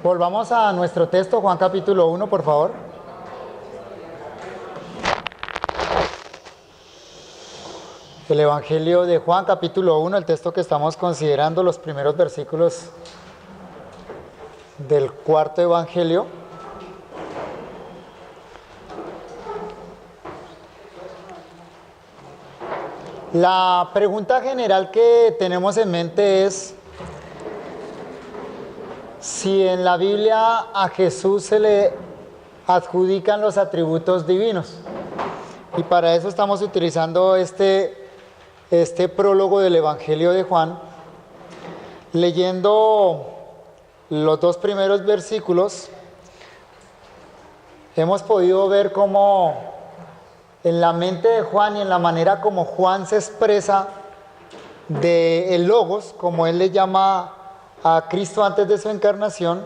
Volvamos a nuestro texto, Juan capítulo 1, por favor. El Evangelio de Juan capítulo 1, el texto que estamos considerando, los primeros versículos del cuarto Evangelio. La pregunta general que tenemos en mente es si en la Biblia a Jesús se le adjudican los atributos divinos. Y para eso estamos utilizando este prólogo del Evangelio de Juan, leyendo los dos primeros versículos. Hemos podido ver cómo en la mente de Juan y en la manera como Juan se expresa del Logos, como él le llama a Cristo antes de su encarnación,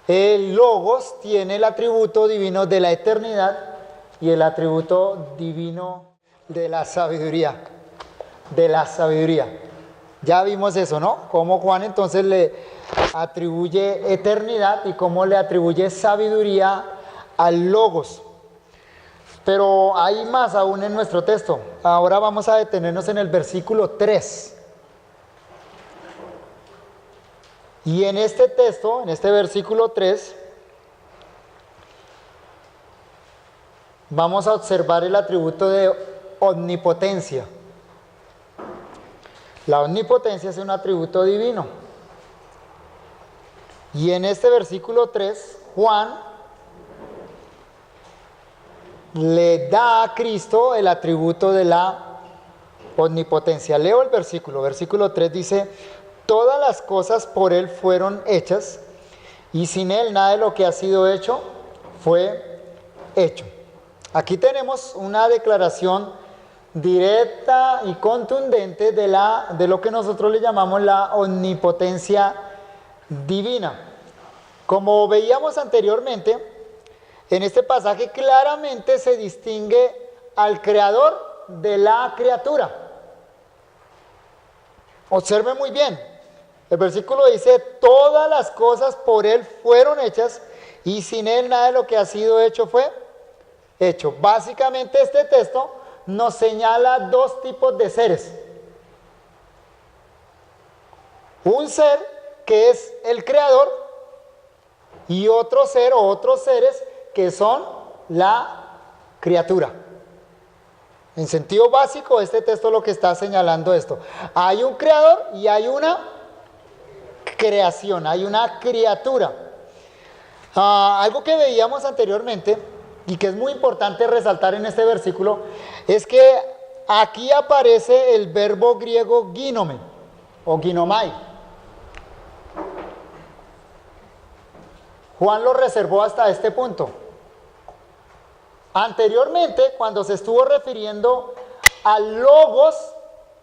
el Logos tiene el atributo divino de la eternidad y el atributo divino de la sabiduría. Ya vimos eso, ¿no? Cómo Juan entonces le atribuye eternidad y cómo le atribuye sabiduría al Logos. Pero hay más aún en nuestro texto. Ahora vamos a detenernos en el versículo 3. Y en este texto, en este versículo 3, vamos a observar el atributo de omnipotencia. La omnipotencia es un atributo divino. Y en este versículo 3, Juan le da a Cristo el atributo de la omnipotencia. Leo el versículo 3 dice: todas las cosas por Él fueron hechas, y sin Él nada de lo que ha sido hecho fue hecho. Aquí tenemos una declaración directa y contundente de lo que nosotros le llamamos la omnipotencia divina. Como veíamos anteriormente, en este pasaje claramente se distingue al creador de la criatura. Observe muy bien, el versículo dice: todas las cosas por Él fueron hechas y sin Él nada de lo que ha sido hecho fue hecho. Básicamente este texto nos señala dos tipos de seres. Un ser que es el creador y otro ser o otros seres que son la criatura. En sentido básico, este texto lo que está señalando esto. Hay un creador y hay una creación, hay una criatura. Algo que veíamos anteriormente y que es muy importante resaltar en este versículo es que aquí aparece el verbo griego ginome o ginomai. Juan lo reservó hasta este punto. Anteriormente, cuando se estuvo refiriendo al logos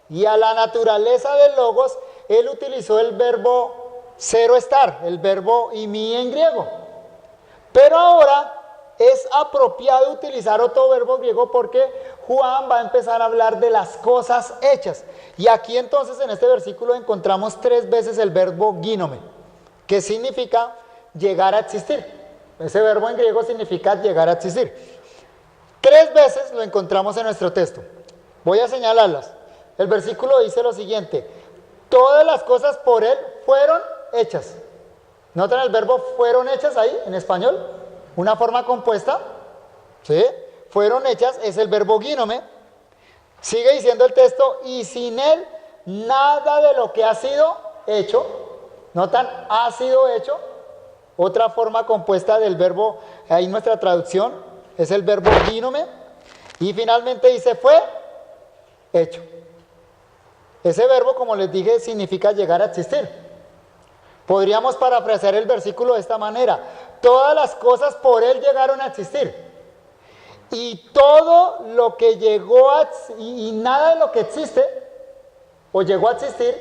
y a la naturaleza del logos, él utilizó el verbo cero estar, el verbo imi en griego. Pero ahora es apropiado utilizar otro verbo griego porque Juan va a empezar a hablar de las cosas hechas. Y aquí entonces en este versículo encontramos 3 veces el verbo ginome, que significa llegar a existir. Ese verbo en griego significa llegar a existir. 3 veces lo encontramos en nuestro texto. Voy a señalarlas. El versículo dice lo siguiente: todas las cosas por Él fueron hechas. ¿Notan el verbo fueron hechas ahí en español? Una forma compuesta. ¿Sí? Fueron hechas es el verbo ginome. Sigue diciendo el texto: y sin Él nada de lo que ha sido hecho. ¿Notan? Ha sido hecho. Otra forma compuesta del verbo, ahí nuestra traducción, es el verbo ginome. Y finalmente dice fue hecho. Ese verbo, como les dije, significa llegar a existir. Podríamos parafrasear el versículo de esta manera: todas las cosas por Él llegaron a existir. Y todo lo que llegó y nada de lo que existe o llegó a existir,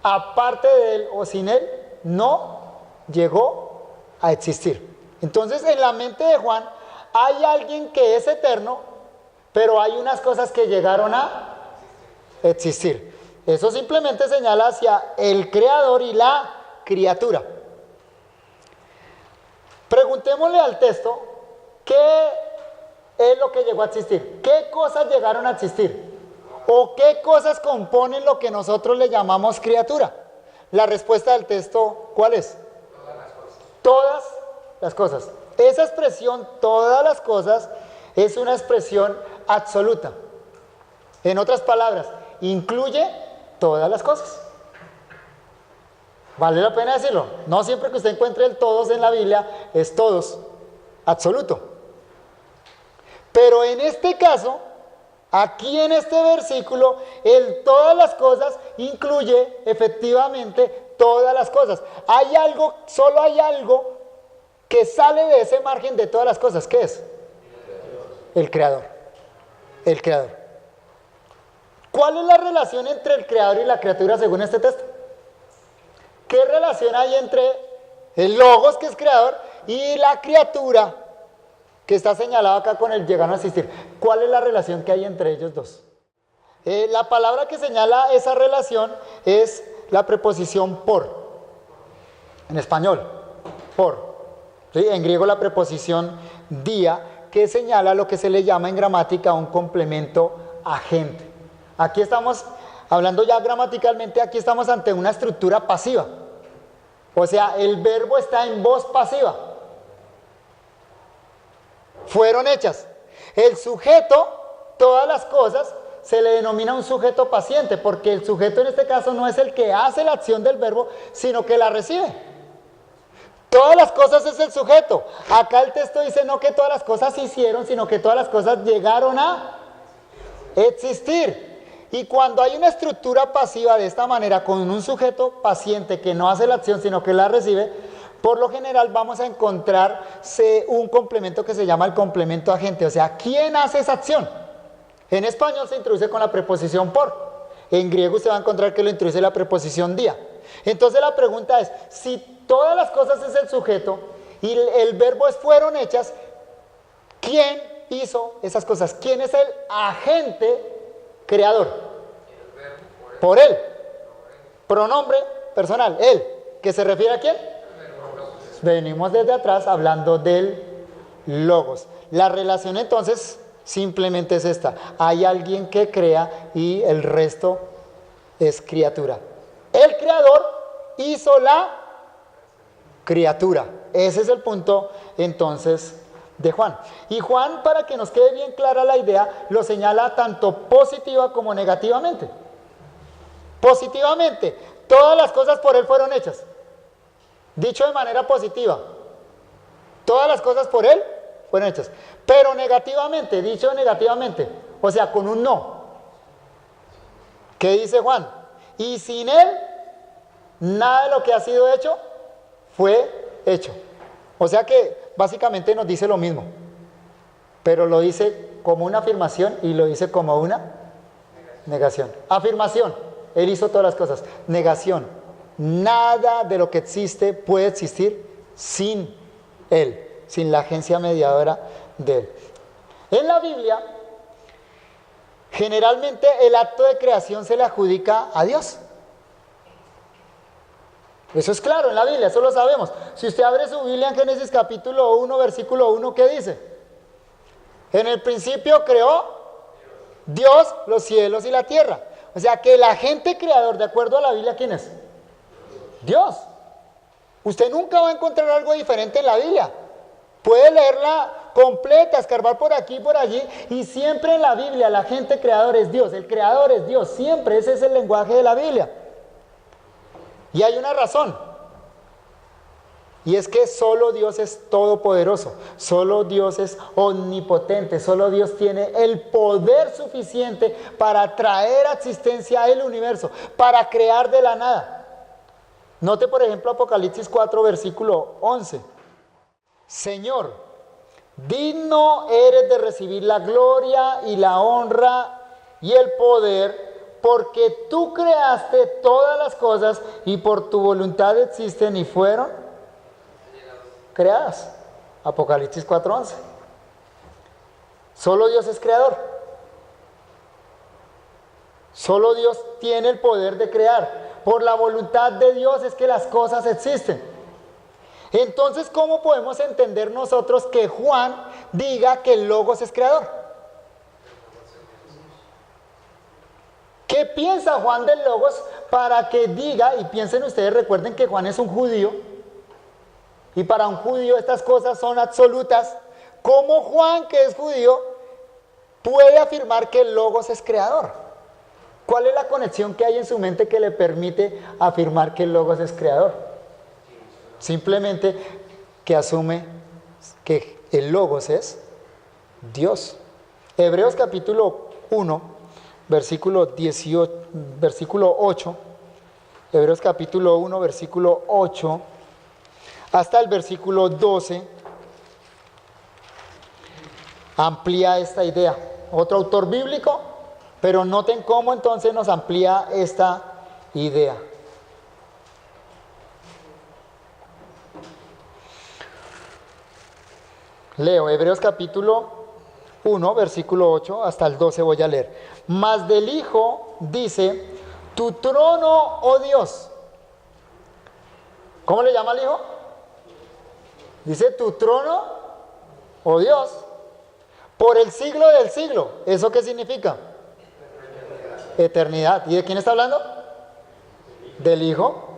aparte de Él o sin Él, no llegó a existir. Entonces, en la mente de Juan hay alguien que es eterno, pero hay unas cosas que llegaron a existir. Eso simplemente señala hacia el creador y la criatura. Preguntémosle al texto, ¿qué es lo que llegó a existir? ¿Qué cosas llegaron a existir? ¿O qué cosas componen lo que nosotros le llamamos criatura? La respuesta del texto, ¿cuál es? Todas las cosas. Esa expresión, todas las cosas, es una expresión absoluta. En otras palabras, incluye todas las cosas. Vale la pena decirlo. No siempre que usted encuentre el todos en la Biblia, es todos, absoluto. Pero en este caso, aquí en este versículo, el todas las cosas incluye efectivamente todas las cosas. Hay algo, solo hay algo que sale de ese margen de todas las cosas. ¿Qué es? El creador. El creador. ¿Cuál es la relación entre el creador y la criatura según este texto? ¿Qué relación hay entre el logos, que es creador, y la criatura, que está señalado acá con el llegar a existir? ¿Cuál es la relación que hay entre ellos dos? La palabra que señala esa relación es la preposición por. En español, por. ¿Sí? En griego la preposición dia, que señala lo que se le llama en gramática un complemento agente. Aquí estamos, hablando ya gramaticalmente, aquí estamos ante una estructura pasiva. O sea, el verbo está en voz pasiva. Fueron hechas. El sujeto, todas las cosas, se le denomina un sujeto paciente, porque el sujeto en este caso no es el que hace la acción del verbo, sino que la recibe. Todas las cosas es el sujeto. Acá el texto dice no que todas las cosas se hicieron, sino que todas las cosas llegaron a existir. Y cuando hay una estructura pasiva de esta manera, con un sujeto paciente que no hace la acción, sino que la recibe, por lo general vamos a encontrar un complemento que se llama el complemento agente. O sea, ¿quién hace esa acción? En español se introduce con la preposición por. En griego usted va a encontrar que lo introduce la preposición día. Entonces la pregunta es, si todas las cosas es el sujeto y el verbo es fueron hechas, ¿quién hizo esas cosas? ¿Quién es el agente creador? Por él. Pronombre personal, él. ¿Que se refiere a quién? Venimos desde atrás hablando del logos. La relación entonces simplemente es esta. Hay alguien que crea y el resto es criatura. El creador hizo la criatura. Ese es el punto entonces de Juan. Y Juan, para que nos quede bien clara la idea, lo señala tanto positiva como negativamente. Positivamente, todas las cosas por él fueron hechas. Dicho de manera positiva, todas las cosas por él fueron hechas. Pero negativamente, dicho negativamente, o sea, con un no. ¿Qué dice Juan? Y sin él, nada de lo que ha sido hecho fue hecho. O sea que básicamente nos dice lo mismo, pero lo dice como una afirmación y lo dice como una negación. Afirmación, él hizo todas las cosas. Negación, nada de lo que existe puede existir sin él, sin la agencia mediadora de él. En la Biblia, generalmente el acto de creación se le adjudica a Dios. Eso es claro en la Biblia, eso lo sabemos. Si usted abre su Biblia en Génesis capítulo 1, versículo 1, ¿qué dice? En el principio creó Dios los cielos y la tierra. O sea que el agente creador, de acuerdo a la Biblia, ¿quién es? Dios. Usted nunca va a encontrar algo diferente en la Biblia. Puede leerla completa, escarbar por aquí y por allí, y siempre en la Biblia el agente creador es Dios, el creador es Dios, siempre ese es el lenguaje de la Biblia. Y hay una razón, y es que solo Dios es todopoderoso, solo Dios es omnipotente, solo Dios tiene el poder suficiente para traer a existencia el universo, para crear de la nada. Note por ejemplo Apocalipsis 4, versículo 11. Señor, digno eres de recibir la gloria y la honra y el poder, porque tú creaste todas las cosas y por tu voluntad existen y fueron creadas. Apocalipsis 4:11. Solo Dios es creador. Solo Dios tiene el poder de crear. Por la voluntad de Dios es que las cosas existen. Entonces, ¿cómo podemos entender nosotros que Juan diga que el Logos es creador? ¿Qué piensa Juan del Logos para que diga, y piensen ustedes, recuerden que Juan es un judío, y para un judío estas cosas son absolutas? ¿Cómo Juan, que es judío, puede afirmar que el Logos es creador? ¿Cuál es la conexión que hay en su mente que le permite afirmar que el Logos es creador? Simplemente que asume que el Logos es Dios. Hebreos capítulo 1, versículo 8. Hebreos capítulo 1, versículo 8, hasta el versículo 12, amplía esta idea. Otro autor bíblico, pero noten cómo entonces nos amplía esta idea. Leo Hebreos capítulo 1, versículo 8 hasta el 12 voy a leer. Mas del Hijo dice, tu trono, oh Dios. ¿Cómo le llama al Hijo? Dice, tu trono, oh Dios, por el siglo del siglo. ¿Eso qué significa? Eternidad. ¿Y de quién está hablando? Del Hijo.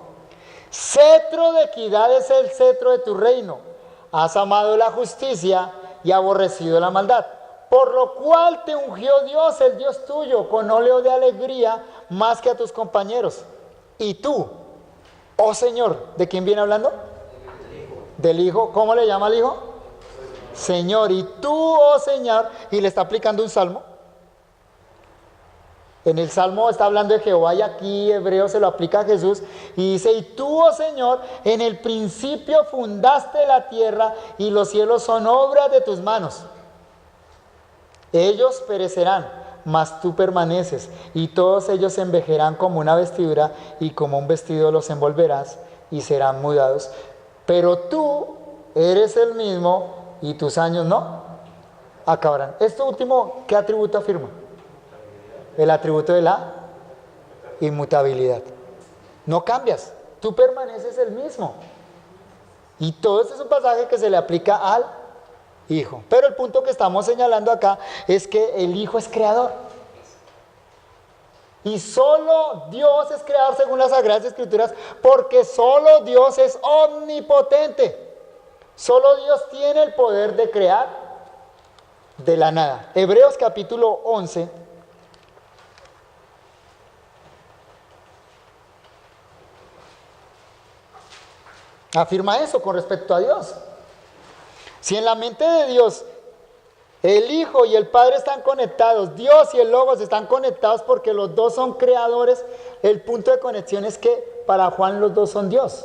Cetro de equidad es el cetro de tu reino. Has amado la justicia y aborrecido la maldad. Por lo cual te ungió Dios, el Dios tuyo, con óleo de alegría más que a tus compañeros. Y tú, oh Señor, ¿de quién viene hablando? Del Hijo. ¿Cómo le llama al Hijo? Señor. Y tú, oh Señor, y le está aplicando un salmo. En el Salmo está hablando de Jehová y aquí Hebreo se lo aplica a Jesús y dice, y tú, oh Señor, en el principio fundaste la tierra y los cielos son obra de tus manos. Ellos perecerán, mas tú permaneces y todos ellos se envejecerán como una vestidura y como un vestido los envolverás y serán mudados. Pero tú eres el mismo y tus años no acabarán. Esto último, ¿qué atributo afirma? El atributo de la inmutabilidad. No cambias, tú permaneces el mismo. Y todo este es un pasaje que se le aplica al Hijo. Pero el punto que estamos señalando acá es que el Hijo es creador. Y solo Dios es creador según las Sagradas Escrituras, porque solo Dios es omnipotente. Solo Dios tiene el poder de crear de la nada. Hebreos capítulo 11. Afirma eso con respecto a Dios. Si en la mente de Dios el Hijo y el Padre están conectados, Dios y el Logos están conectados porque los dos son creadores, el punto de conexión es que para Juan los dos son Dios.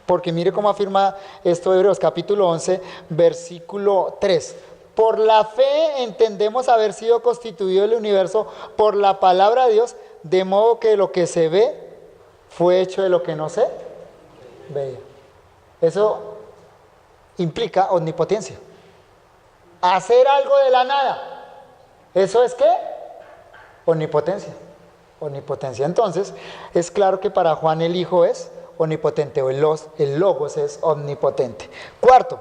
Porque mire cómo afirma esto Hebreos capítulo 11, versículo 3. Por la fe entendemos haber sido constituido el universo por la palabra de Dios, de modo que lo que se ve fue hecho de lo que no se veía. Eso implica omnipotencia. Hacer algo de la nada. ¿Eso es qué? Omnipotencia. Omnipotencia. Entonces, es claro que para Juan el Hijo es omnipotente, o el Logos es omnipotente. Cuarto,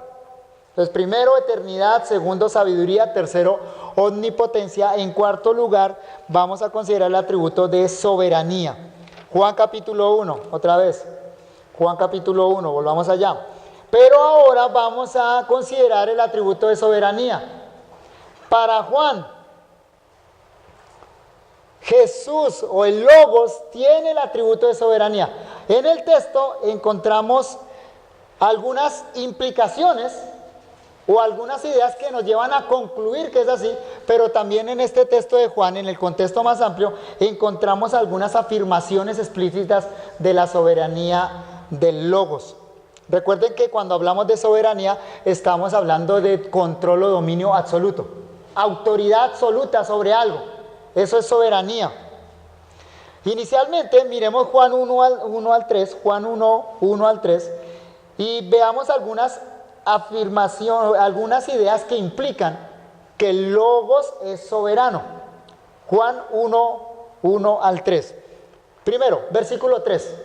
entonces primero eternidad, segundo sabiduría, tercero omnipotencia. En cuarto lugar, vamos a considerar el atributo de soberanía. Juan capítulo 1, otra vez. Juan capítulo 1, volvamos allá. Pero ahora vamos a considerar el atributo de soberanía. Para Juan, Jesús o el Logos tiene el atributo de soberanía. En el texto encontramos algunas implicaciones o algunas ideas que nos llevan a concluir que es así, pero también en este texto de Juan, en el contexto más amplio, encontramos algunas afirmaciones explícitas de la soberanía del Logos. Recuerden que cuando hablamos de soberanía estamos hablando de control o dominio absoluto, autoridad absoluta sobre algo. Eso es soberanía. Inicialmente miremos Juan 1 al 3, Juan 1 al 3, y veamos algunas afirmaciones, algunas ideas que implican que el Logos es soberano. Juan 1 al 3. Primero, versículo 3,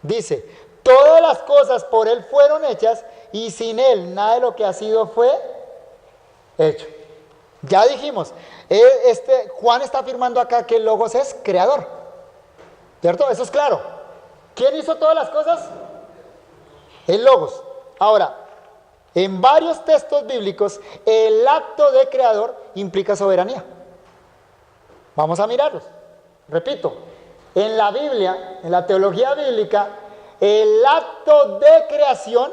dice, Todas las cosas por Él fueron hechas y sin Él nada de lo que ha sido fue hecho. Ya dijimos, Juan está afirmando acá que el Logos es creador, ¿cierto? Eso es claro. ¿Quién hizo todas las cosas? El Logos. Ahora, en varios textos bíblicos, el acto de creador implica soberanía. Vamos a mirarlos. Repito, en la Biblia, en la teología bíblica, el acto de creación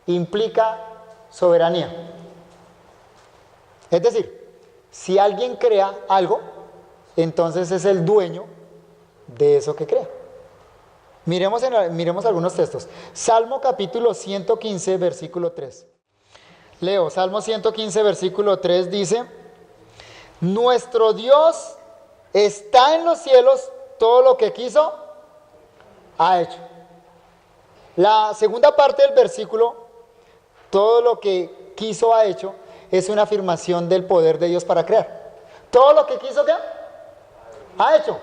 implica soberanía. Es decir, si alguien crea algo, entonces es el dueño de eso que crea. Miremos algunos textos. Salmo capítulo 115, versículo 3. Leo, Salmo 115, versículo 3 dice: nuestro Dios está en los cielos, todo lo que quiso, ha hecho. La segunda parte del versículo, todo lo que quiso, ha hecho, es una afirmación del poder de Dios para crear. Todo lo que quiso, ¿qué? Ha hecho.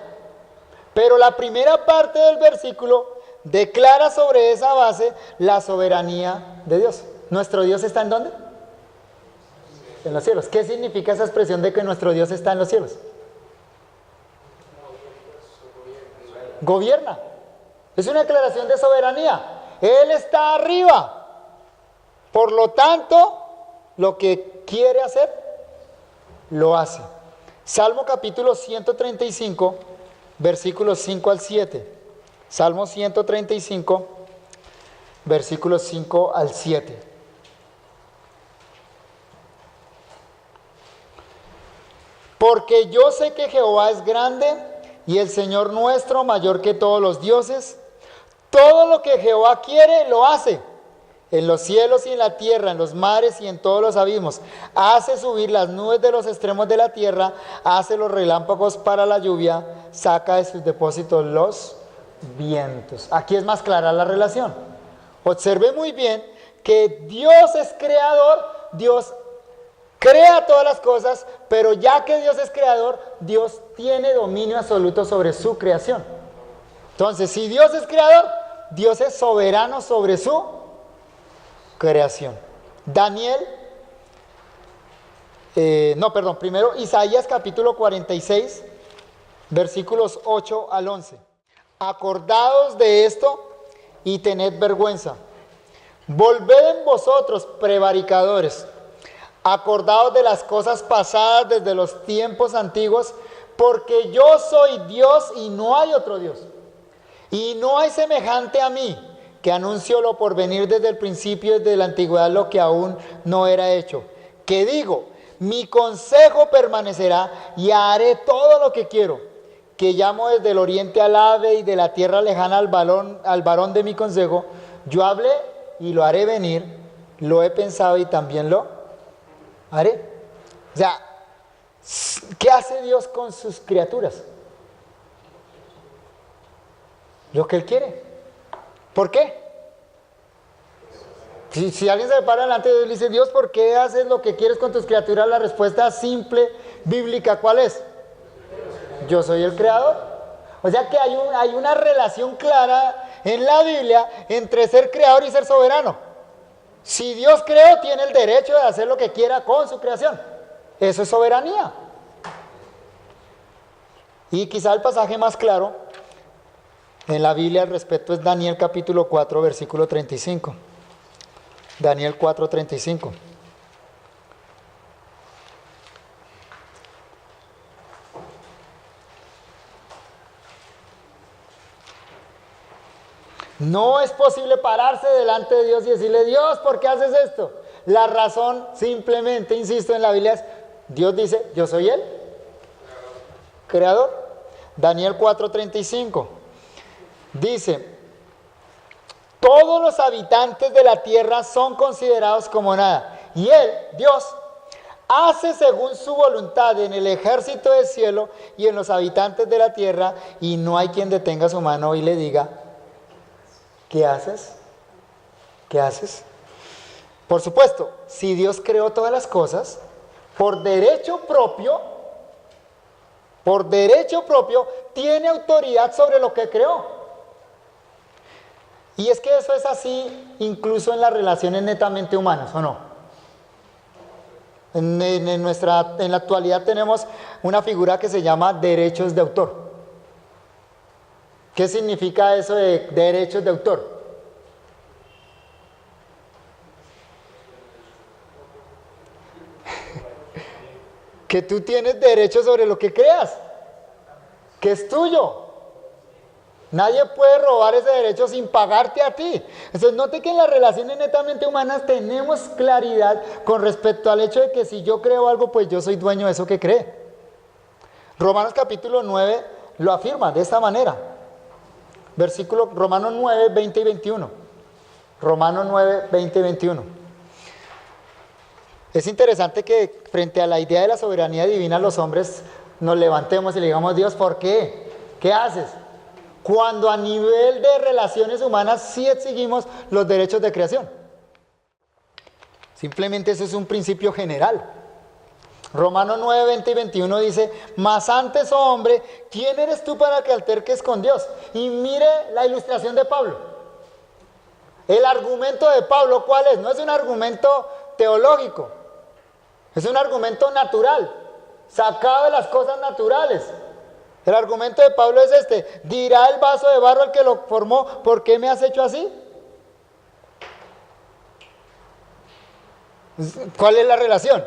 Pero la primera parte del versículo declara sobre esa base la soberanía de Dios. ¿Nuestro Dios está en dónde? En los cielos. ¿Qué significa esa expresión de que nuestro Dios está en los cielos? Gobierna. Es una declaración de soberanía. Él está arriba. Por lo tanto, lo que quiere hacer, lo hace. Salmo capítulo 135, versículos 5 al 7. Salmo 135, versículos 5 al 7. Porque yo sé que Jehová es grande y el Señor nuestro mayor que todos los dioses. Todo lo que Jehová quiere, lo hace. En los cielos y en la tierra, en los mares y en todos los abismos. Hace subir las nubes de los extremos de la tierra, hace los relámpagos para la lluvia, saca de sus depósitos los vientos. Aquí es más clara la relación. Observe muy bien que Dios es creador, Dios crea todas las cosas, pero ya que Dios es creador, Dios tiene dominio absoluto sobre su creación. Entonces, si Dios es creador, Dios es soberano sobre su creación. Primero Isaías capítulo 46, versículos 8 al 11. Acordaos de esto y tened vergüenza. Volved en vosotros, prevaricadores. Acordaos de las cosas pasadas desde los tiempos antiguos, porque yo soy Dios y no hay otro Dios. Y no hay semejante a mí, que anuncio lo por venir desde el principio, desde la antigüedad, lo que aún no era hecho. Que digo, mi consejo permanecerá y haré todo lo que quiero. Que llamo desde el oriente al ave y de la tierra lejana al varón de mi consejo. Yo hablé y lo haré venir, lo he pensado y también lo haré. O sea, ¿qué hace Dios con sus criaturas? Lo que Él quiere. ¿Por qué? Si alguien se para delante de Dios y le dice, Dios, ¿por qué haces lo que quieres con tus criaturas? La respuesta simple, bíblica, ¿cuál es? Yo soy el creador. O sea que hay una relación clara en la Biblia entre ser creador y ser soberano. Si Dios creó, tiene el derecho de hacer lo que quiera con su creación. Eso es soberanía. Y quizá el pasaje más claro en la Biblia al respecto es Daniel capítulo 4, versículo 35. Daniel 4, 35. No es posible pararse delante de Dios y decirle, Dios, ¿por qué haces esto? La razón simplemente, insisto, en la Biblia es, Dios dice, yo soy Él, creador. Daniel 4, 35. Dice, todos los habitantes de la tierra son considerados como nada. Y Él, Dios, hace según su voluntad en el ejército del cielo y en los habitantes de la tierra, y no hay quien detenga su mano y le diga, ¿qué haces? ¿Qué haces? Por supuesto, si Dios creó todas las cosas, por derecho propio, tiene autoridad sobre lo que creó. Y es que eso es así incluso en las relaciones netamente humanas, ¿o no? En la actualidad tenemos una figura que se llama derechos de autor. ¿Qué significa eso de derechos de autor? Que tú tienes derecho sobre lo que creas, que es tuyo. Nadie puede robar ese derecho sin pagarte a ti. Entonces note que en las relaciones netamente humanas tenemos claridad con respecto al hecho de que si yo creo algo, pues yo soy dueño de eso que cree. Romanos capítulo 9 lo afirma de esta manera. Versículo Romanos 9, 20 y 21. Romanos 9, 20 y 21. Es interesante que frente a la idea de la soberanía divina los hombres nos levantemos y le digamos, Dios, ¿por qué? ¿Qué haces? Cuando a nivel de relaciones humanas sí exigimos los derechos de creación. Simplemente eso es un principio general. Romanos 9, 20 y 21 dice, mas antes, oh hombre, ¿quién eres tú para que alterques con Dios? Y mire la ilustración de Pablo. El argumento de Pablo, ¿cuál es? No es un argumento teológico, es un argumento natural, sacado de las cosas naturales. El argumento de Pablo es este: dirá el vaso de barro al que lo formó, ¿por qué me has hecho así? ¿Cuál es la relación?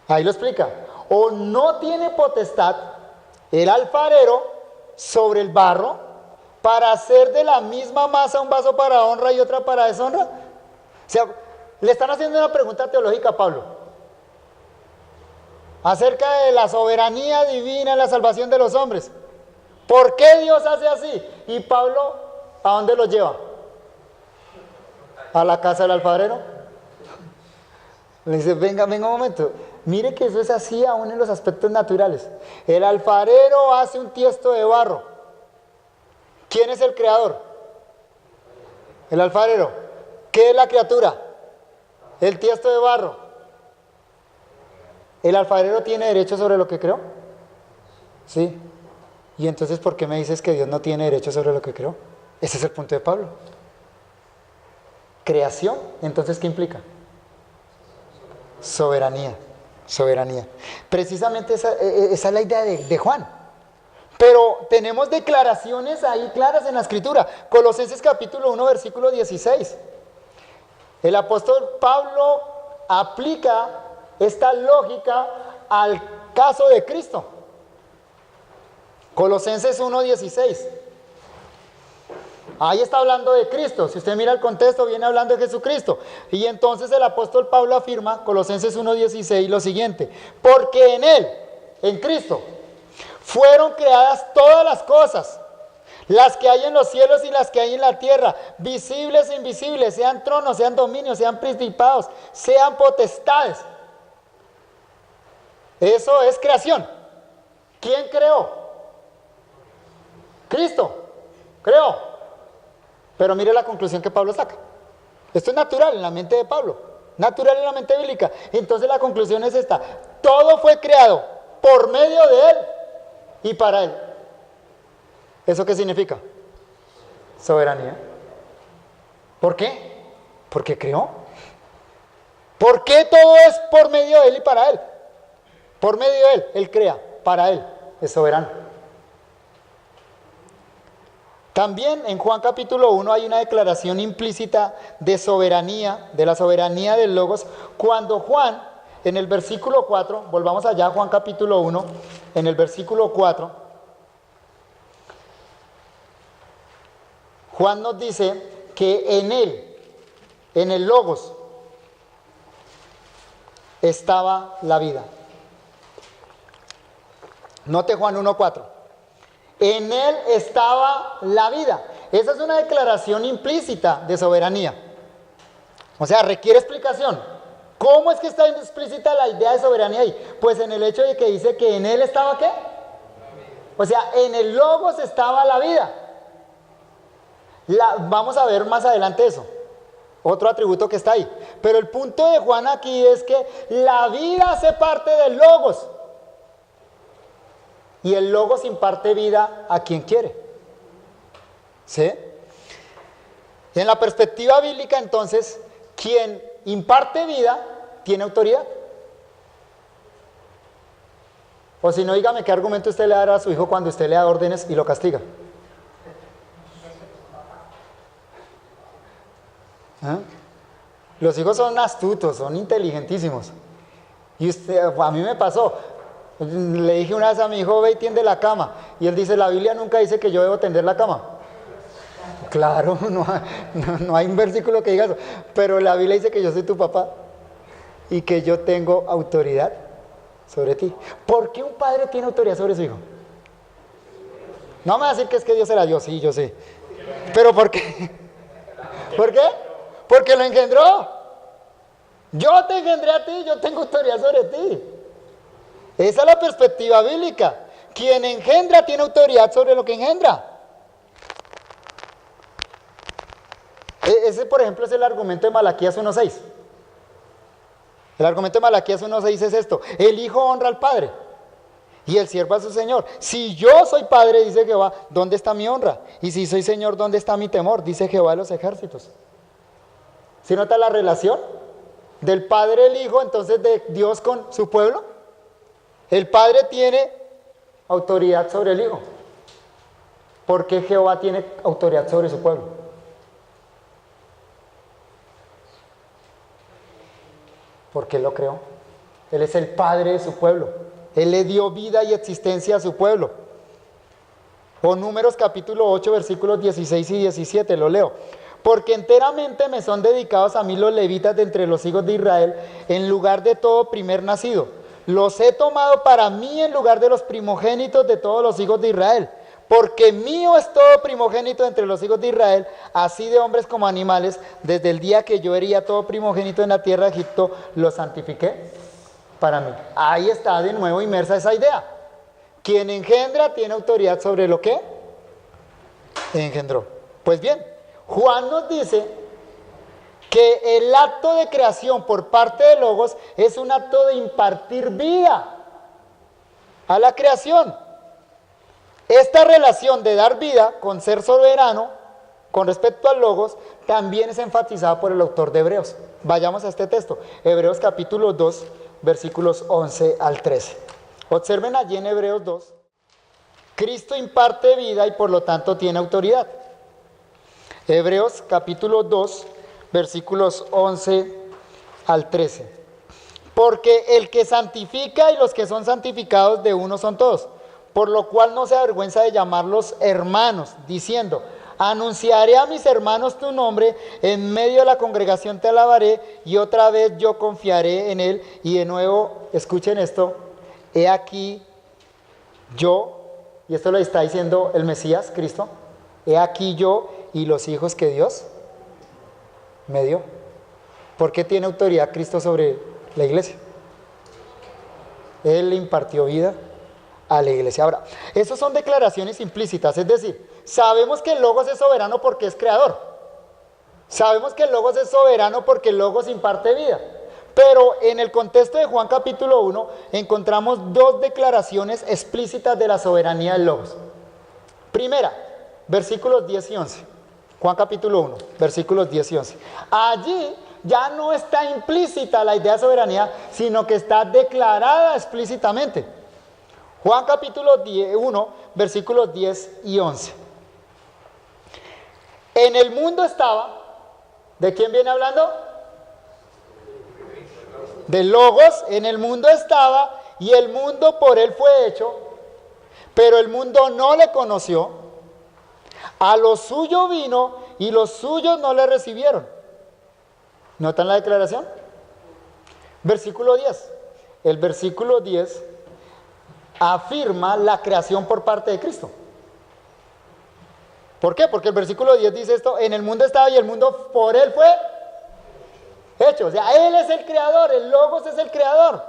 Ahí lo explica. O no tiene potestad el alfarero sobre el barro para hacer de la misma masa un vaso para honra y otra para deshonra. O sea, le están haciendo una pregunta teológica a Pablo acerca de la soberanía divina en la salvación de los hombres. ¿Por qué Dios hace así? Y Pablo, ¿a dónde lo lleva? ¿A la casa del alfarero? Le dice, venga un momento. Mire que eso es así aún en los aspectos naturales. El alfarero hace un tiesto de barro. ¿Quién es el creador? El alfarero. ¿Qué es la criatura? El tiesto de barro. ¿El alfarero tiene derecho sobre lo que creó? Sí. ¿Y entonces por qué me dices que Dios no tiene derecho sobre lo que creó? Ese es el punto de Pablo. Creación, entonces ¿qué implica? Soberanía. Soberanía. Precisamente esa es la idea de Juan. Pero tenemos declaraciones ahí claras en la Escritura. Colosenses capítulo 1, versículo 16. El apóstol Pablo aplica esta lógica al caso de Cristo. Colosenses 1, 16. Ahí está hablando de Cristo. Si usted mira el contexto, viene hablando de Jesucristo. Y entonces el apóstol Pablo afirma, Colosenses 1:16, lo siguiente: porque en Él, en Cristo, fueron creadas todas las cosas, las que hay en los cielos y las que hay en la tierra, visibles e invisibles, sean tronos, sean dominios, sean principados, sean potestades. Eso es creación. ¿Quién creó? Cristo creó. Pero mire la conclusión que Pablo saca. Esto es natural en la mente de Pablo, natural en la mente bíblica. Entonces la conclusión es esta: todo fue creado por medio de Él y para Él. ¿Eso qué significa? Soberanía. ¿Por qué? Porque creó. ¿Por qué todo es por medio de Él y para Él? Por medio de Él, Él crea, para Él, es soberano. También en Juan capítulo 1 hay una declaración implícita de soberanía, de la soberanía del Logos, cuando Juan, en el versículo 4, volvamos allá, Juan capítulo 1, en el versículo 4, Juan nos dice que en Él, en el Logos, estaba la vida. Note Juan 1:4. En Él estaba la vida. Esa es una declaración implícita de soberanía. O sea, requiere explicación. ¿Cómo es que está explícita la idea de soberanía ahí? Pues en el hecho de que dice que en Él estaba ¿qué? O sea, en el Logos estaba la vida. Vamos a ver más adelante eso. Otro atributo que está ahí. Pero el punto de Juan aquí es que la vida hace parte del Logos. Y el Logos imparte vida a quien quiere. ¿Sí? En la perspectiva bíblica, entonces, quien imparte vida tiene autoridad. O si no, dígame qué argumento usted le dará a su hijo cuando usted le da órdenes y lo castiga. ¿Ah? Los hijos son astutos, son inteligentísimos. Y usted, a mí me pasó. Le dije una vez a mi hijo, ve y tiende la cama. Y él dice, la Biblia nunca dice que yo debo tender la cama. Claro, no hay un versículo que diga eso. Pero la Biblia dice que yo soy tu papá y que yo tengo autoridad sobre ti. ¿Por qué un padre tiene autoridad sobre su hijo? No me va a decir que es que Dios era Dios, sí, yo sé. ¿Pero por qué? ¿Por qué? Porque lo engendró. Yo te engendré a ti, yo tengo autoridad sobre ti. Esa es la perspectiva bíblica. Quien engendra tiene autoridad sobre lo que engendra. Ese, por ejemplo, es el argumento de Malaquías 1:6. El argumento de Malaquías 1:6 es esto: el hijo honra al padre y el siervo a su señor. Si yo soy padre, dice Jehová, ¿dónde está mi honra? Y si soy señor, ¿dónde está mi temor? Dice Jehová de los ejércitos. ¿Sí nota la relación del padre el hijo, entonces de Dios con su pueblo? El padre tiene autoridad sobre el hijo. ¿Por qué Jehová tiene autoridad sobre su pueblo? Porque Él lo creó. Él es el padre de su pueblo. Él le dio vida y existencia a su pueblo. O Números capítulo 8, versículos 16 y 17, lo leo. Porque enteramente me son dedicados a mí los levitas de entre los hijos de Israel, en lugar de todo primer nacido. Los he tomado para mí en lugar de los primogénitos de todos los hijos de Israel. Porque mío es todo primogénito entre los hijos de Israel, así de hombres como animales. Desde el día que yo hería todo primogénito en la tierra de Egipto, lo santifiqué para mí. Ahí está de nuevo inmersa esa idea. Quien engendra tiene autoridad sobre lo que engendró. Pues bien, Juan nos dice que el acto de creación por parte de Logos es un acto de impartir vida a la creación. Esta relación de dar vida con ser soberano con respecto al Logos también es enfatizada por el autor de Hebreos. Vayamos a este texto, Hebreos capítulo 2, versículos 11 al 13. Observen allí en Hebreos 2, Cristo imparte vida y por lo tanto tiene autoridad. Hebreos capítulo 2, versículos 11 al 13. Porque el que santifica y los que son santificados de uno son todos. Por lo cual no se avergüenza de llamarlos hermanos, diciendo, anunciaré a mis hermanos tu nombre, en medio de la congregación te alabaré, y otra vez yo confiaré en él. Y de nuevo, escuchen esto, he aquí yo, y esto lo está diciendo el Mesías, Cristo, he aquí yo y los hijos que Dios me dio. ¿Por qué tiene autoridad Cristo sobre la iglesia? Él le impartió vida a la iglesia. Ahora, esas son declaraciones implícitas, es decir, sabemos que el Logos es soberano porque es creador. Sabemos que el Logos es soberano porque el Logos imparte vida. Pero en el contexto de Juan capítulo 1 encontramos dos declaraciones explícitas de la soberanía del Logos. Primera, versículos 10 y 11. Juan capítulo 1, versículos 10 y 11. Allí ya no está implícita la idea de soberanía, sino que está declarada explícitamente. Juan capítulo 1, versículos 10 y 11. En el mundo estaba, ¿de quién viene hablando? Del Logos. En el mundo estaba y el mundo por él fue hecho, pero el mundo no le conoció. A lo suyo vino y los suyos no le recibieron. ¿Notan la declaración? Versículo 10. El versículo 10 afirma la creación por parte de Cristo. ¿Por qué? Porque el versículo 10 dice esto: en el mundo estaba y el mundo por él fue hecho. O sea, él es el creador, el Logos es el creador.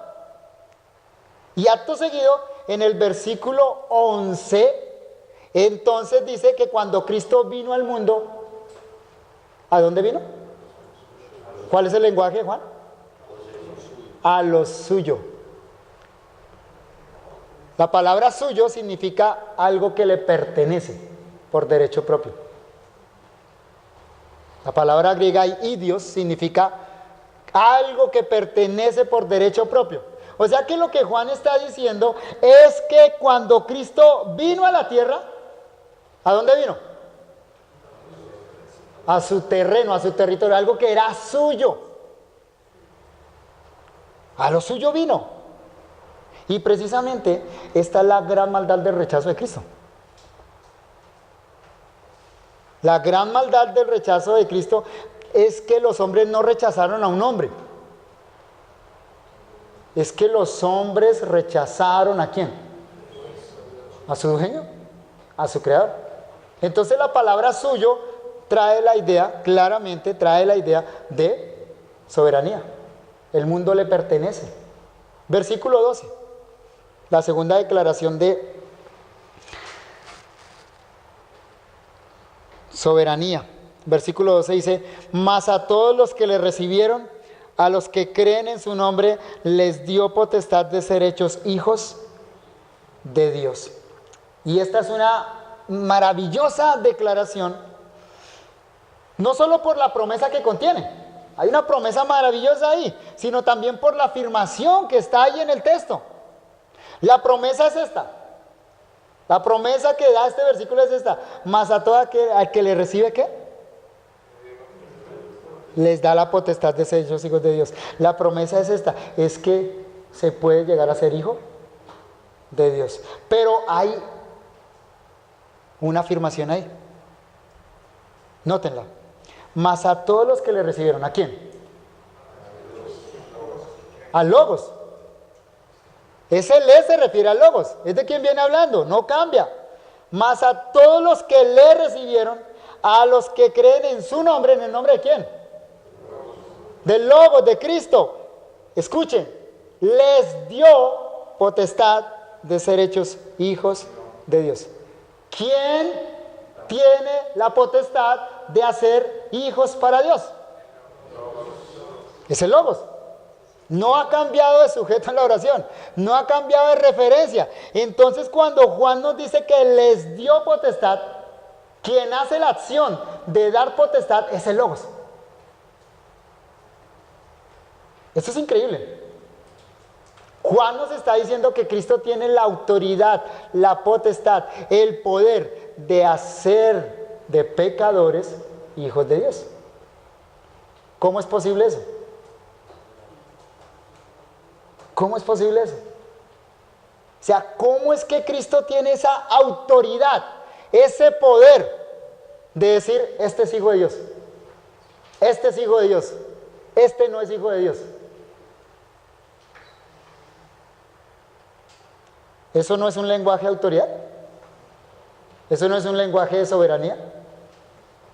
Y acto seguido, en el versículo 11, entonces dice que cuando Cristo vino al mundo, ¿a dónde vino? ¿Cuál es el lenguaje, Juan? A lo suyo. La palabra suyo significa algo que le pertenece por derecho propio. La palabra griega idios significa algo que pertenece por derecho propio. O sea que lo que Juan está diciendo es que cuando Cristo vino a la tierra, ¿a dónde vino? A su terreno, a su territorio, algo que era suyo. A lo suyo vino. Y precisamente esta es la gran maldad del rechazo de Cristo. La gran maldad del rechazo de Cristo es que los hombres no rechazaron a un hombre. Es que los hombres rechazaron ¿a quién? A su dueño, a su creador. Entonces la palabra suyo trae la idea, claramente trae la idea de soberanía. El mundo le pertenece. Versículo 12. La segunda declaración de soberanía. Versículo 12 dice: mas a todos los que le recibieron, a los que creen en su nombre, les dio potestad de ser hechos hijos de Dios. Y esta es una maravillosa declaración, no solo por la promesa que contiene, hay una promesa maravillosa ahí, sino también por la afirmación que está ahí en el texto. La promesa es esta. La promesa que da este versículo es esta: mas a todo al que le recibe, ¿qué? Les da la potestad de ser hechos hijos de Dios. La promesa es esta, es que se puede llegar a ser hijo de Dios. Pero hay una afirmación ahí. Nótenla. Mas a todos los que le recibieron, ¿a quién? Al Logos. Ese le se refiere al Logos. Es de quien viene hablando, no cambia. Mas a todos los que le recibieron, a los que creen en su nombre, ¿en el nombre de quién? Del Logos, de Cristo. Escuchen, les dio potestad de ser hechos hijos de Dios. ¿Quién tiene la potestad de hacer hijos para Dios? Es el Logos. No ha cambiado de sujeto en la oración, no ha cambiado de referencia. Entonces, cuando Juan nos dice que les dio potestad, quien hace la acción de dar potestad es el Logos. Esto es increíble. Juan nos está diciendo que Cristo tiene la autoridad, la potestad, el poder de hacer de pecadores hijos de Dios. ¿Cómo es posible eso? ¿Cómo es posible eso? O sea, ¿cómo es que Cristo tiene esa autoridad, ese poder de decir: este es hijo de Dios, este es hijo de Dios, este no es hijo de Dios? ¿Eso no es un lenguaje de autoridad? ¿Eso no es un lenguaje de soberanía?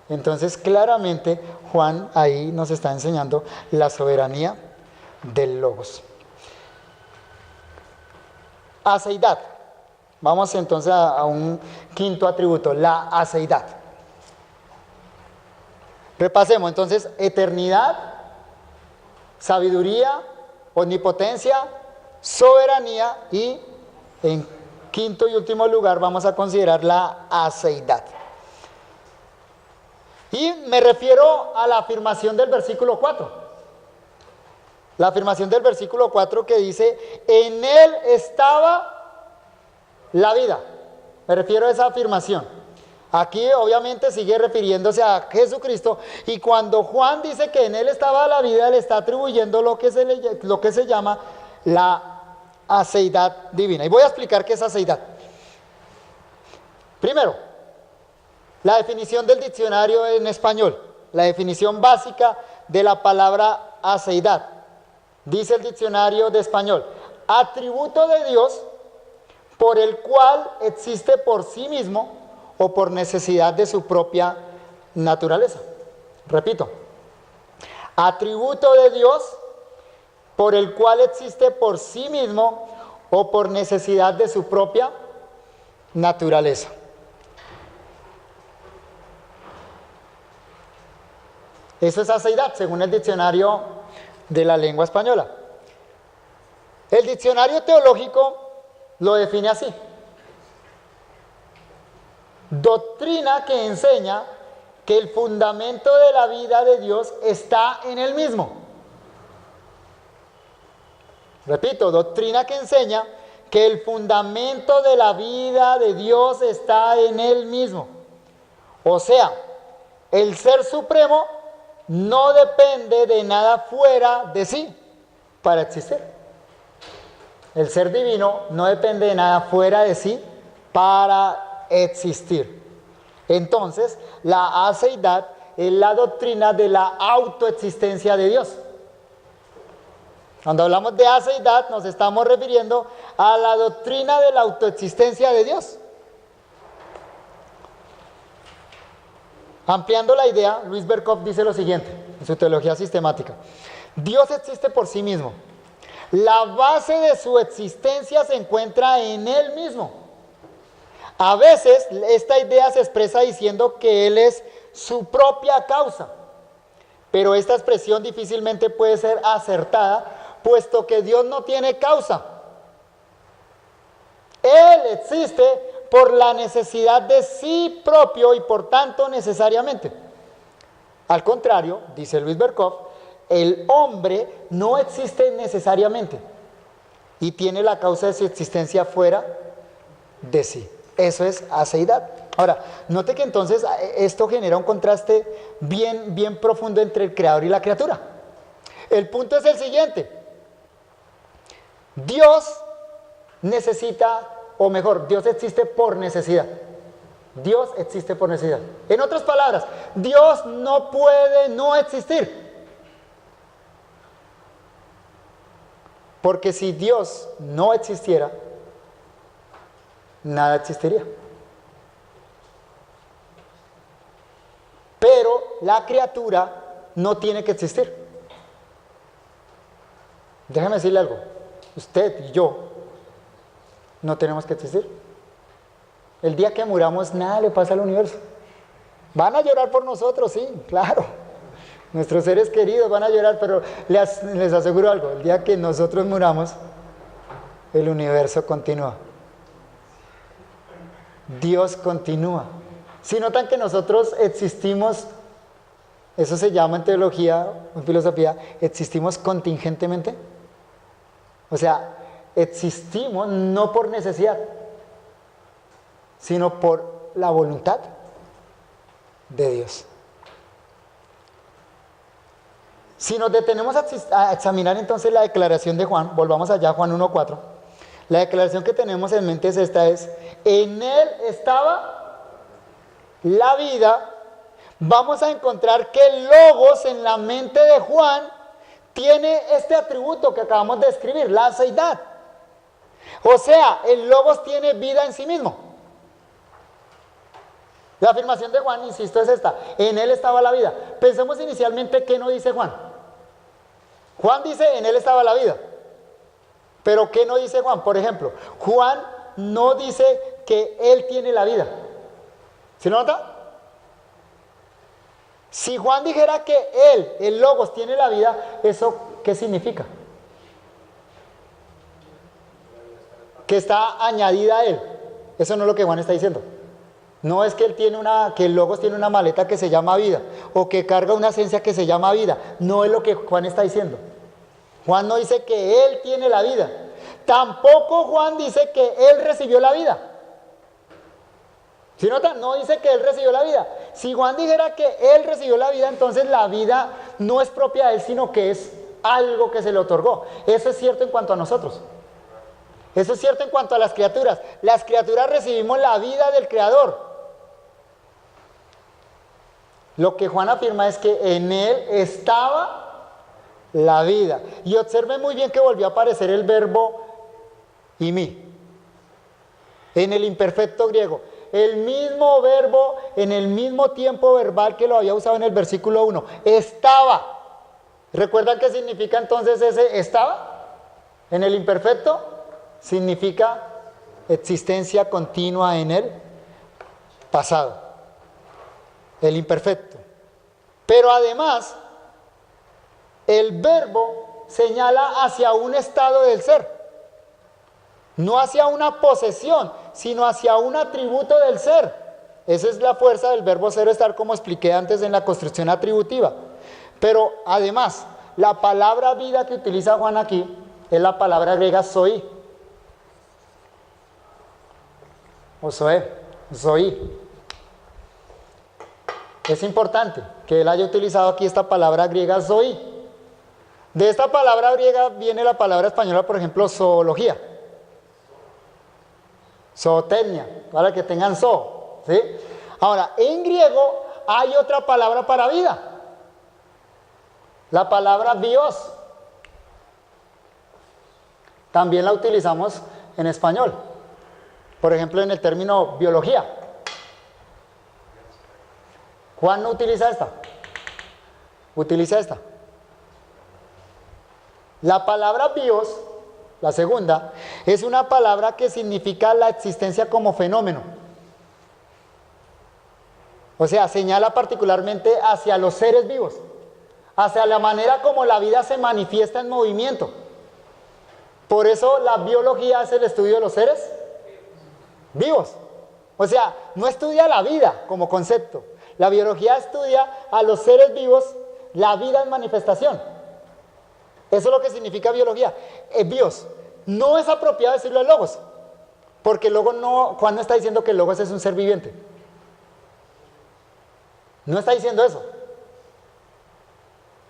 Entonces, claramente, Juan ahí nos está enseñando la soberanía del Logos. Aceidad. Vamos entonces a un quinto atributo, la aceidad. Repasemos entonces: eternidad, sabiduría, omnipotencia, soberanía y, en quinto y último lugar, vamos a considerar la aceidad. Y me refiero a la afirmación del versículo 4. La afirmación del versículo 4 que dice: en él estaba la vida. Me refiero a esa afirmación. Aquí obviamente sigue refiriéndose a Jesucristo, y cuando Juan dice que en él estaba la vida, le está atribuyendo lo que se llama la aceidad divina. Y voy a explicar qué es aceidad. Primero, la definición del diccionario en español, la definición básica de la palabra aceidad. Dice el diccionario de español: atributo de Dios por el cual existe por sí mismo o por necesidad de su propia naturaleza. Repito, atributo de Dios por el cual existe por sí mismo o por necesidad de su propia naturaleza. Eso es aceidad, según el diccionario de la lengua española. El diccionario teológico lo define así: doctrina que enseña que el fundamento de la vida de Dios está en Él mismo. Repito, doctrina que enseña que el fundamento de la vida de Dios está en Él mismo. O sea, el Ser Supremo no depende de nada fuera de sí para existir. El Ser Divino no depende de nada fuera de sí para existir. Entonces, la aceidad es la doctrina de la autoexistencia de Dios. Cuando hablamos de aceidad nos estamos refiriendo a la doctrina de la autoexistencia de Dios. Ampliando la idea, Louis Berkhof dice lo siguiente en su teología sistemática: Dios existe por sí mismo. La base de su existencia se encuentra en Él mismo. A veces esta idea se expresa diciendo que Él es su propia causa, pero esta expresión difícilmente puede ser acertada, puesto que Dios no tiene causa. Él existe por la necesidad de sí propio y por tanto necesariamente. Al contrario, dice Louis Berkhof, el hombre no existe necesariamente y tiene la causa de su existencia fuera de sí. Eso es aceidad. Ahora, note que entonces esto genera un contraste bien profundo entre el creador y la criatura. El punto es el siguiente: Dios necesita, o mejor, Dios existe por necesidad. Dios existe por necesidad. En otras palabras, Dios no puede no existir. Porque si Dios no existiera, nada existiría. Pero la criatura no tiene que existir. Déjame decirle algo. Usted y yo no tenemos que existir. El día que muramos, nada le pasa al universo. Van a llorar por nosotros, sí, claro. Nuestros seres queridos van a llorar, pero les aseguro algo: el día que nosotros muramos, el universo continúa. Dios continúa. Si notan que nosotros existimos, eso se llama en teología, en filosofía, existimos contingentemente. O sea, existimos no por necesidad, sino por la voluntad de Dios. Si nos detenemos a examinar entonces la declaración de Juan, volvamos allá a Juan 1:4. La declaración que tenemos en mente es esta: en Él estaba la vida. Vamos a encontrar que el logos en la mente de Juan tiene este atributo que acabamos de describir, la aceidad. O sea, el logos tiene vida en sí mismo. La afirmación de Juan, insisto, es esta: en Él estaba la vida. Pensemos inicialmente qué no dice Juan. Juan dice: en Él estaba la vida. Pero ¿qué no dice Juan? Por ejemplo, Juan no dice que Él tiene la vida. ¿Sí lo nota? Si Juan dijera que Él, el logos, tiene la vida, ¿eso qué significa? Que está añadida a Él. Eso no es lo que Juan está diciendo. No es que que el logos tiene una maleta que se llama vida, o que carga una esencia que se llama vida. No es lo que Juan está diciendo. Juan no dice que Él tiene la vida. Tampoco Juan dice que Él recibió la vida. ¿Sí notan? No dice que Él recibió la vida. Si Juan dijera que Él recibió la vida, entonces la vida no es propia de Él, sino que es algo que se le otorgó. Eso es cierto en cuanto a nosotros. Eso es cierto en cuanto a las criaturas. Las criaturas recibimos la vida del Creador. Lo que Juan afirma es que en Él estaba la vida. Y observen muy bien que volvió a aparecer el verbo imi en el imperfecto griego. El mismo verbo en el mismo tiempo verbal que lo había usado en el versículo 1. Estaba. ¿Recuerdan qué significa entonces ese estaba? En el imperfecto significa existencia continua en el pasado. El imperfecto. Pero además, el verbo señala hacia un estado del ser. No hacia una posesión, sino hacia un atributo del ser. Esa es la fuerza del verbo ser o estar, como expliqué antes en la construcción atributiva. Pero además, la palabra vida que utiliza Juan aquí es la palabra griega zoe. O zoe. Es importante que él haya utilizado aquí esta palabra griega zoe. De esta palabra griega viene la palabra española, por ejemplo, zoología. Zootecnia, para que tengan zoo, ¿sí? Ahora, en griego hay otra palabra para vida. La palabra bios. También la utilizamos en español. Por ejemplo, en el término biología. Juan no utiliza esta. Utiliza esta. La palabra bios, la segunda, es una palabra que significa la existencia como fenómeno. O sea, señala particularmente hacia los seres vivos, hacia la manera como la vida se manifiesta en movimiento. Por eso la biología es el estudio de los seres vivos. O sea, no estudia la vida como concepto. La biología estudia a los seres vivos, la vida en manifestación. Eso es lo que significa biología. Bios. No es apropiado decirlo de logos, porque luego no, Juan no está diciendo que el logos es un ser viviente. No está diciendo eso.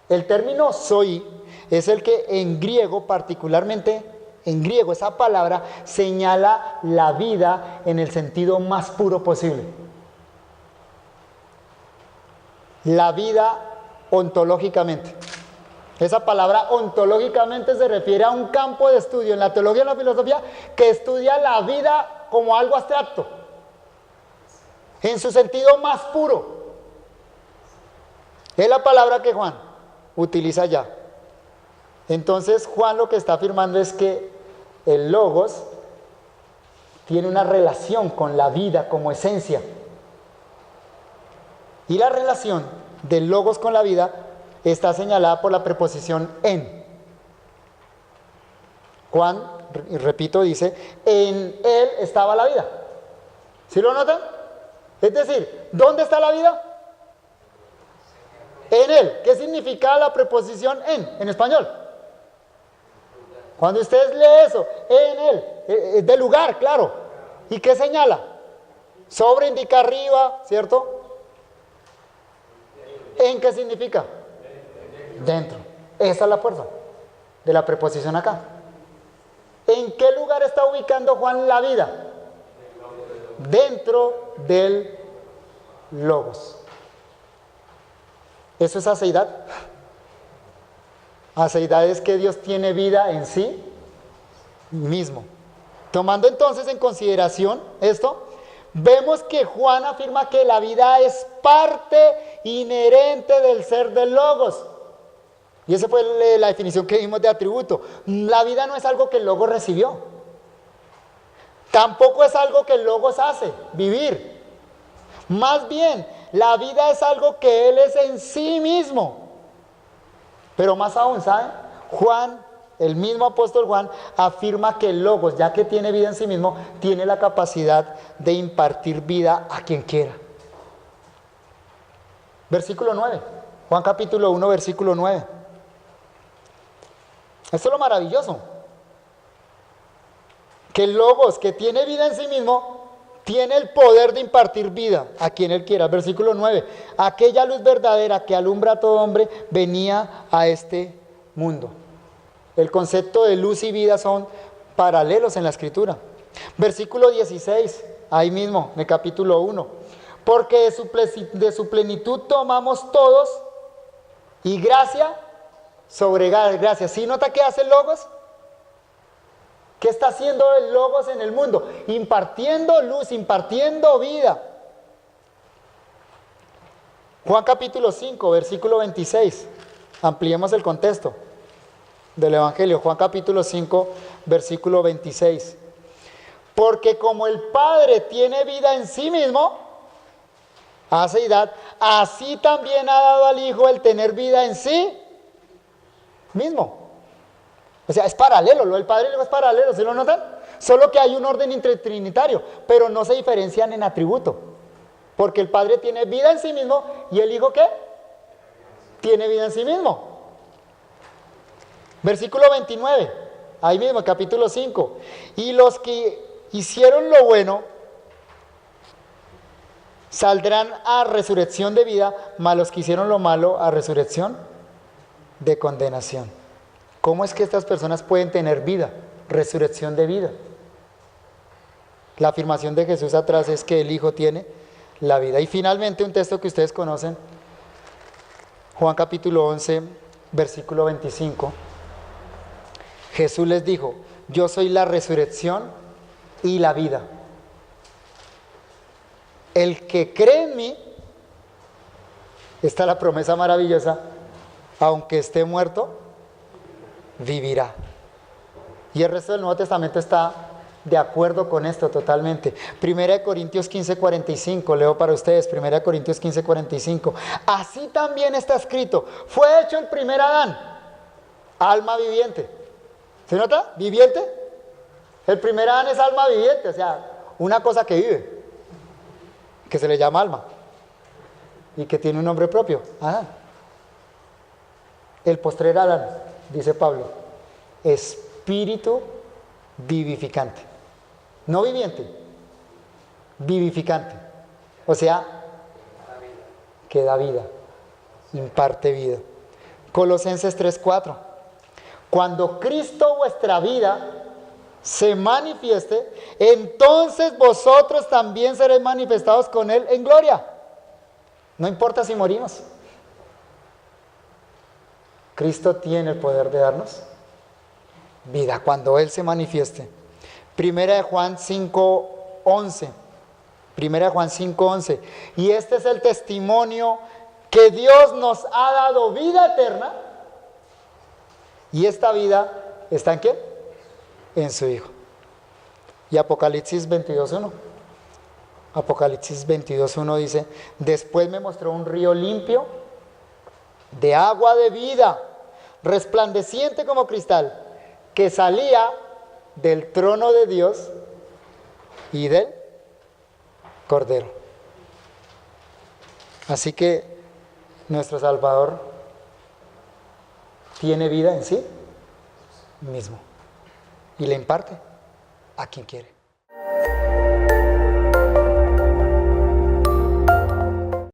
El término zoe es el que en griego, particularmente en griego, esa palabra señala la vida en el sentido más puro posible. La vida ontológicamente. Esa palabra ontológicamente se refiere a un campo de estudio en la teología y en la filosofía que estudia la vida como algo abstracto, en su sentido más puro. Es la palabra que Juan utiliza ya. Entonces Juan lo que está afirmando es que el logos tiene una relación con la vida como esencia. Y la relación del logos con la vida está señalada por la preposición en. Juan, repito, dice, en él estaba la vida. ¿Sí lo notan? Es decir, ¿dónde está la vida? En él. ¿Qué significa la preposición en español? Cuando ustedes leen eso, en él, de lugar, claro. ¿Y qué señala? Sobre indica arriba, ¿cierto? ¿En qué significa? Dentro. Esa es la fuerza de la preposición acá. ¿En qué lugar está ubicando Juan la vida? Dentro del logos. ¿Eso es aceidad? Aceidad es que Dios tiene vida en sí mismo. Tomando entonces en consideración esto, vemos que Juan afirma que la vida es parte inherente del ser del logos. Y esa fue la definición que dimos de atributo. La vida no es algo que el logos recibió. Tampoco es algo que el logos hace, vivir. Más bien, la vida es algo que Él es en sí mismo. Pero más aún, ¿saben? Juan, el mismo apóstol Juan, afirma que el logos, ya que tiene vida en sí mismo, tiene la capacidad de impartir vida a quien quiera. Versículo 9. Juan capítulo 1, versículo 9. Esto es lo maravilloso. Que el logos, que tiene vida en sí mismo, tiene el poder de impartir vida a quien Él quiera. Versículo 9. Aquella luz verdadera que alumbra a todo hombre venía a este mundo. El concepto de luz y vida son paralelos en la Escritura. Versículo 16, ahí mismo, en el capítulo 1. Porque de su plenitud tomamos todos y gracia sobre gracia. ¿Sí nota qué hace el logos? ¿Qué está haciendo el logos en el mundo? Impartiendo luz, impartiendo vida. Juan capítulo 5, versículo 26. Ampliemos el contexto del Evangelio. Juan capítulo 5, versículo 26. Porque como el Padre tiene vida en sí mismo, aceidad, así también ha dado al Hijo el tener vida en sí mismo. O sea, es paralelo, lo del Padre y el Hijo es paralelo, ¿sí lo notan? Solo que hay un orden trinitario, pero no se diferencian en atributo. Porque el Padre tiene vida en sí mismo y el Hijo, ¿qué? Tiene vida en sí mismo. Versículo 29, ahí mismo, capítulo 5. Y los que hicieron lo bueno saldrán a resurrección de vida, mas los que hicieron lo malo a resurrección de condenación. ¿Cómo es que estas personas pueden tener vida? Resurrección de vida. La afirmación de Jesús atrás es que el Hijo tiene la vida. Y finalmente un texto que ustedes conocen, Juan capítulo 11, versículo 25. Jesús les dijo: yo soy la resurrección y la vida. El que cree en mí, está la promesa maravillosa, aunque esté muerto, vivirá. Y el resto del Nuevo Testamento está de acuerdo con esto totalmente. 1 Corintios 15:45, leo para ustedes, 1 Corintios 15:45. Así también está escrito: fue hecho el primer Adán, alma viviente. ¿Se nota? Viviente. El primer Adán es alma viviente, o sea, una cosa que vive, que se le llama alma y que tiene un nombre propio, Adán. El postrer Adán, dice Pablo, espíritu vivificante, no viviente, vivificante, o sea, que da vida, imparte vida. Colosenses 3:4. Cuando Cristo, vuestra vida, se manifieste, entonces vosotros también seréis manifestados con Él en gloria. No importa si morimos. Cristo tiene el poder de darnos vida cuando Él se manifieste. Primera de Juan 5:11. Primera de Juan 5:11. Y este es el testimonio que Dios nos ha dado vida eterna. Y esta vida está ¿en qué? En su Hijo. Y Apocalipsis 22:1. Apocalipsis 22:1 dice: después me mostró un río limpio de agua de vida, resplandeciente como cristal, que salía del trono de Dios y del Cordero. Así que nuestro Salvador tiene vida en sí mismo y le imparte a quien quiere.